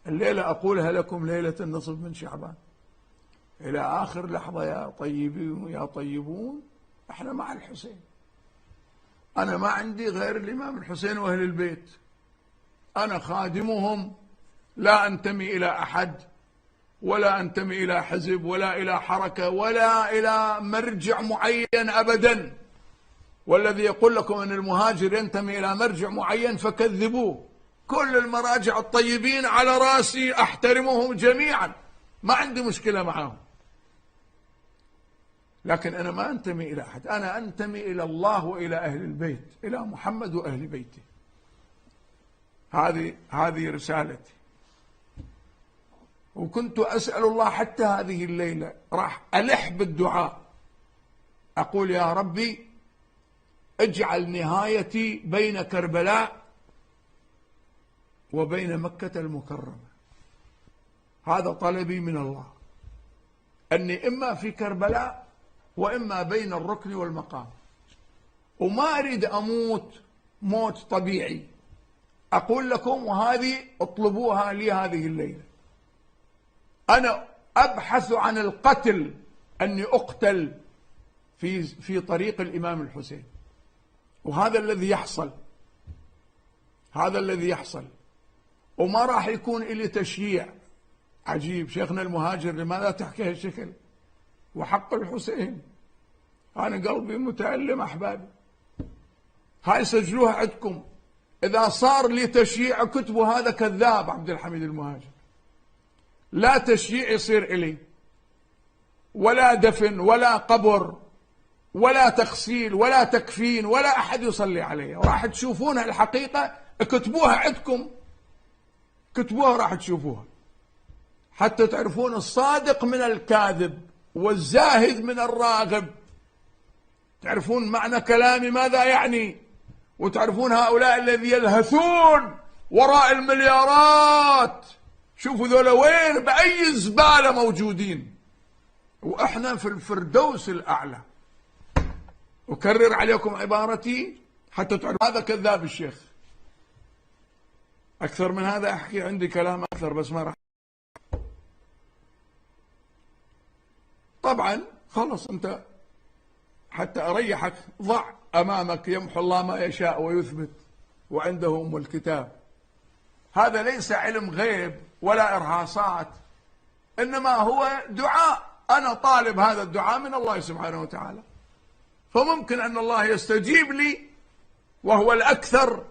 الليلة أقولها لكم ليلة النصف من شعبان إلى آخر لحظة يا طيبين يا طيبون، احنا مع الحسين. أنا ما عندي غير الإمام الحسين وأهل البيت، أنا خادمهم، لا أنتمي إلى أحد ولا أنتمي إلى حزب ولا إلى حركة ولا إلى مرجع معين أبدا. والذي يقول لكم أن المهاجر ينتمي إلى مرجع معين فكذبوه. كل المراجع الطيبين على راسي، أحترمهم جميعا، ما عندي مشكلة معهم، لكن أنا ما أنتمي إلى أحد، أنا أنتمي إلى الله وإلى أهل البيت، إلى محمد وأهل بيته. هذه رسالتي. وكنت أسأل الله حتى هذه الليلة، راح ألح بالدعاء، أقول يا ربي اجعل نهايتي بين كربلاء وبين مكة المكرمة. هذا طلبي من الله، أني إما في كربلاء وإما بين الركن والمقام. وما أريد أموت موت طبيعي. أقول لكم وهذه اطلبوها لي هذه الليلة، أنا أبحث عن القتل، أني أقتل في طريق الإمام الحسين. وهذا الذي يحصل، هذا الذي يحصل. وما راح يكون إلي تشييع. عجيب شيخنا المهاجر لماذا تحكي هالشكل؟ وحق الحسين، أنا قلبي متألم أحبابي. هاي سجلوها عندكم، إذا صار لي تشييع كتبوا هذا كذاب عبد الحميد المهاجر. لا تشييع يصير إلي، ولا دفن ولا قبر ولا تغسيل ولا تكفين ولا أحد يصلي علي. راح تشوفونها الحقيقة، اكتبوها عندكم، كتبوها راح تشوفوها حتى تعرفون الصادق من الكاذب والزاهد من الراغب. تعرفون معنى كلامي ماذا يعني، وتعرفون هؤلاء الذي يلهثون وراء المليارات. شوفوا ذولا وين، بأي زبالة موجودين، وإحنا في الفردوس الأعلى. أكرر عليكم عبارتي حتى تعرفوا هذا كذاب الشيخ. أكثر من هذا أحكي، عندي كلام أكثر بس ما راح. طبعا خلص أنت حتى أريحك، ضع أمامك يمحو الله ما يشاء ويثبت وعنده أم الكتاب. هذا ليس علم غيب ولا إرهاصات، إنما هو دعاء. أنا طالب هذا الدعاء من الله سبحانه وتعالى، فممكن أن الله يستجيب لي وهو الأكثر،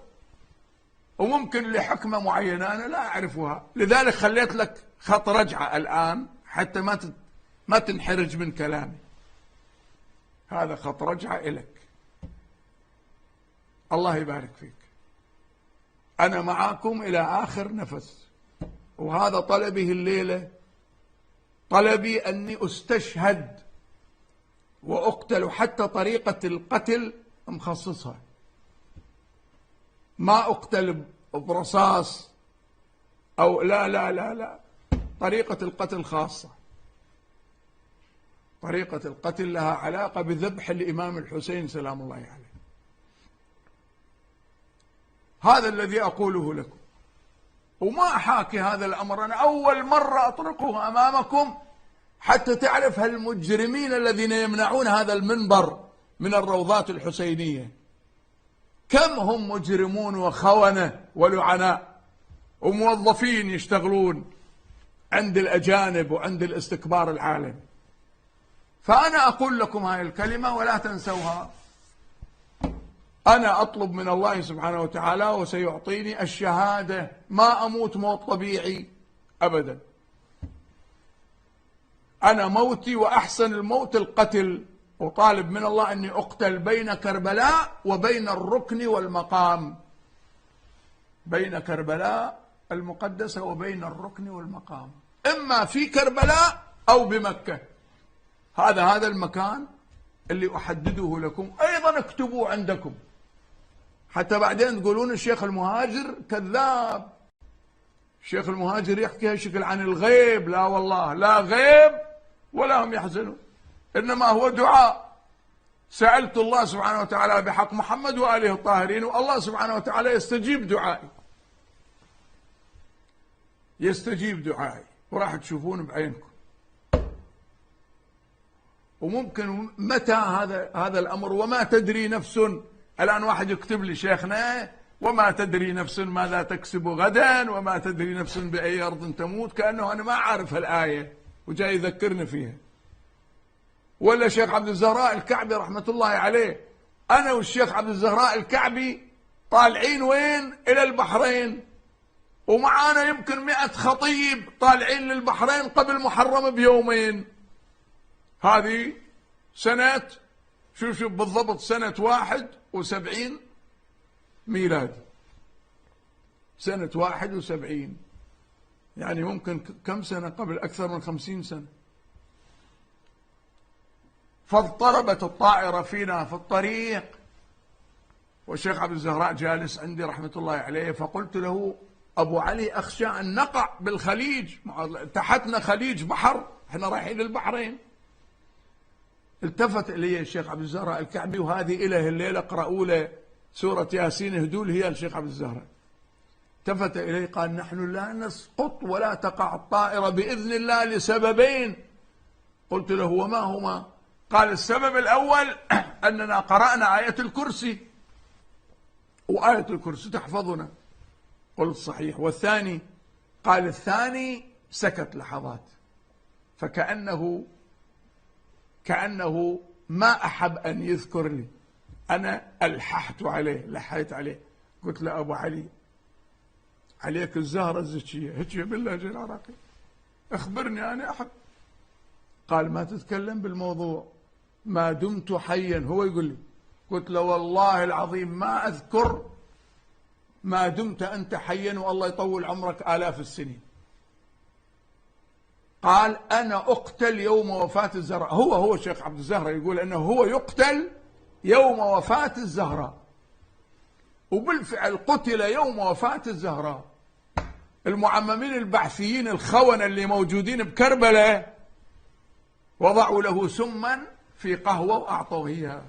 وممكن لحكمة معينة أنا لا أعرفها. لذلك خليت لك خط رجعة الآن حتى ما تنحرج من كلامي. هذا خط رجعة إلك، الله يبارك فيك. أنا معاكم إلى آخر نفس، وهذا طلبي الليلة. طلبي أني أستشهد وأقتل، حتى طريقة القتل مخصصها، ما أقتل برصاص أو لا لا لا لا، طريقة القتل خاصة. طريقة القتل لها علاقة بذبح الإمام الحسين سلام الله عليه. هذا الذي أقوله لكم، وما أحاكي هذا الأمر، أنا أول مرة أطرقه أمامكم حتى تعرف هالمجرمين الذين يمنعون هذا المنبر من الروضات الحسينية كم هم مجرمون وخونة ولعناء وموظفين يشتغلون عند الأجانب وعند الاستكبار العالمي. فأنا أقول لكم هاي الكلمة ولا تنسوها. أنا أطلب من الله سبحانه وتعالى وسيعطيني الشهادة، ما أموت موت طبيعي أبدا. أنا موتي وأحسن الموت القتل، وطالب من الله أني أقتل بين كربلاء وبين الركن والمقام، بين كربلاء المقدسة وبين الركن والمقام، إما في كربلاء أو بمكة. هذا المكان اللي أحدده لكم. أيضا اكتبوا عندكم حتى بعدين تقولون الشيخ المهاجر كذاب، الشيخ المهاجر يحكي هالشكل عن الغيب. لا والله، لا غيب ولا هم يحزنون، إنما هو دعاء. سألت الله سبحانه وتعالى بحق محمد وآله الطاهرين، والله سبحانه وتعالى يستجيب دعائي. يستجيب دعائي وراح تشوفون بعينكم. وممكن متى هذا الأمر، وما تدري نفس. الآن واحد يكتب لي شيخنا وما تدري نفس ماذا تكسب غدا وما تدري نفس بأي أرض تموت، كأنه أنا ما أعرف الآية وجاي يذكرني فيها. ولا شيخ عبد الزهراء الكعبي رحمة الله عليه، أنا والشيخ عبد الزهراء الكعبي طالعين وين؟ إلى البحرين، ومعانا يمكن 100 خطيب طالعين للبحرين قبل محرم بيومين. هذه سنة شوف بالضبط سنة 71 ميلادي، سنة 71، يعني ممكن كم سنة قبل؟ أكثر من 50 سنة. فاضطربت الطائرة فينا في الطريق، والشيخ عبد الزهراء جالس عندي رحمة الله عليه، فقلت له أبو علي أخشى أن نقع بالخليج، تحتنا خليج بحر، احنا رايحين للبحرين. التفت إلي الشيخ عبد الزهراء الكعبي، وهذه إله الليلة اقرأوا له سورة ياسين هدول هي الشيخ عبد الزهراء. التفت إلي قال نحن لا نسقط ولا تقع الطائرة بإذن الله لسببين. قلت له وما هما؟ قال السبب الأول أننا قرأنا آية الكرسي، وآية الكرسي تحفظنا. قلت صحيح. والثاني؟ قال الثاني سكت لحظات، فكأنه ما أحب أن يذكر لي. أنا ألححت عليه، قلت له أبو علي عليك الزهرة الزكية هيك باللهجة العراقية، أخبرني أنا أحب. قال ما تتكلم بالموضوع ما دمت حيا. هو يقول لي، قلت له والله العظيم ما أذكر ما دمت أنت حيا والله يطول عمرك آلاف السنين. قال أنا أقتل يوم وفاة الزهراء. هو الشيخ عبد الزهراء يقول أنه هو يقتل يوم وفاة الزهراء، وبالفعل قتل يوم وفاة الزهراء. المعممين البعثيين الخونة اللي موجودين بكربلاء وضعوا له سما في قهوة وأعطوه إياها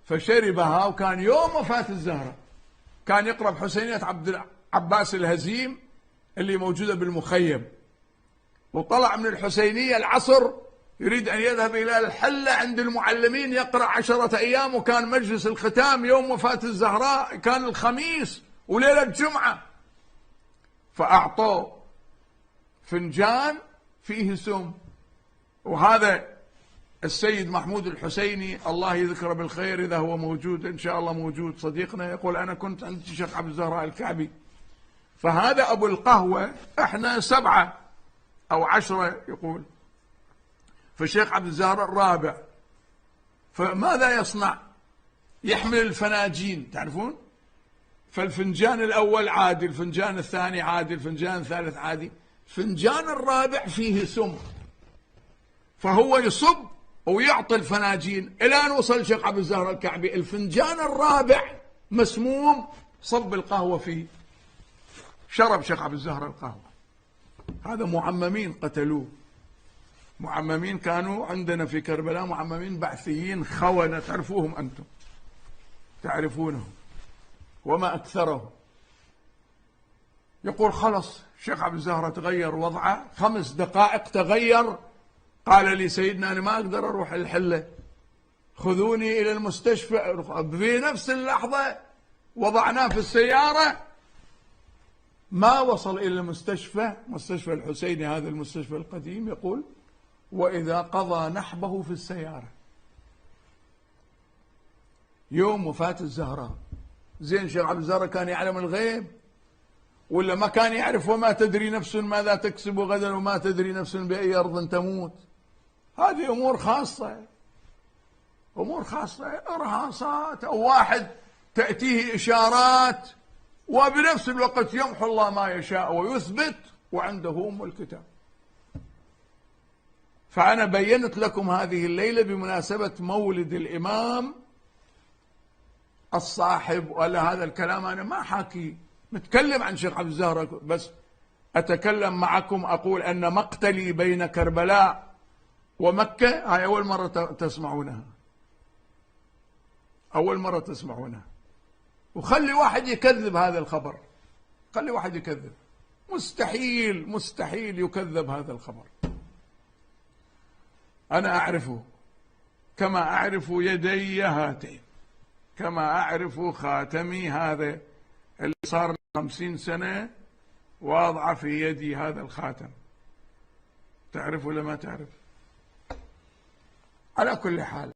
فشربها، وكان يوم وفاة الزهراء. كان يقرأ بحسينية عبد العباس الهزيم اللي موجودة بالمخيم، وطلع من الحسينية العصر يريد أن يذهب إلى الحلة عند المعلمين يقرأ 10 أيام، وكان مجلس الختام يوم وفاة الزهراء كان الخميس وليلة الجمعة، فأعطوه فنجان فيه سم. وهذا السيد محمود الحسيني الله يذكره بالخير إذا هو موجود، إن شاء الله موجود، صديقنا، يقول أنا كنت عند الشيخ عبد الزهراء الكعبي. فهذا أبو القهوة، إحنا 7 أو 10 يقول، فالشيخ عبد الزهراء الرابع. فماذا يصنع؟ يحمل الفناجين، تعرفون، فالفنجان الأول عادي، الفنجان الثاني عادي، الفنجان الثالث عادي، الفنجان الرابع فيه سم، فهو يصب ويعطي الفناجين إلى أن وصل الشيخ عبد الزهراء الكعبي الفنجان الرابع مسموم، صب القهوة فيه، شرب شيخ عبد الزهراء القهوة. هذا معممين قتلوه، معممين كانوا عندنا في كربلاء، معممين بعثيين خونة، تعرفوهم أنتم، تعرفونهم وما أكثرهم. يقول خلص الشيخ عبد الزهراء تغير وضعه، 5 دقائق تغير. قال لي سيدنا أنا ما أقدر أروح الحلة، خذوني إلى المستشفى. في نفس اللحظة وضعناه في السيارة، ما وصل إلى المستشفى، مستشفى الحسيني هذا المستشفى القديم، يقول وإذا قضى نحبه في السيارة يوم وفاة الزهراء. زين شيخ عبد الزهراء كان يعلم الغيب ولا ما كان يعرف؟ وما تدري نفس ماذا تكسب غدا وما تدري نفس بأي أرض تموت. هذه أمور خاصة، أمور خاصة، إرهاصات، أو واحد تأتيه إشارات وبنفس الوقت يمحو الله ما يشاء ويثبت وعنده أم الكتاب. فأنا بينت لكم هذه الليلة بمناسبة مولد الإمام الصاحب، ولا هذا الكلام أنا ما حاكي متكلم عن شيخ عبد الزهراء، بس أتكلم معكم أقول أن مقتلي بين كربلاء ومكة هاي أول مرة تسمعونها، أول مرة تسمعونها. وخلي واحد يكذب هذا الخبر، خلي واحد يكذب، مستحيل مستحيل يكذب هذا الخبر. أنا أعرفه كما أعرف يدي هاتين، كما أعرف خاتمي هذا اللي صار 50 سنة واضعة في يدي هذا الخاتم. تعرف ولا ما تعرف؟ على كل حال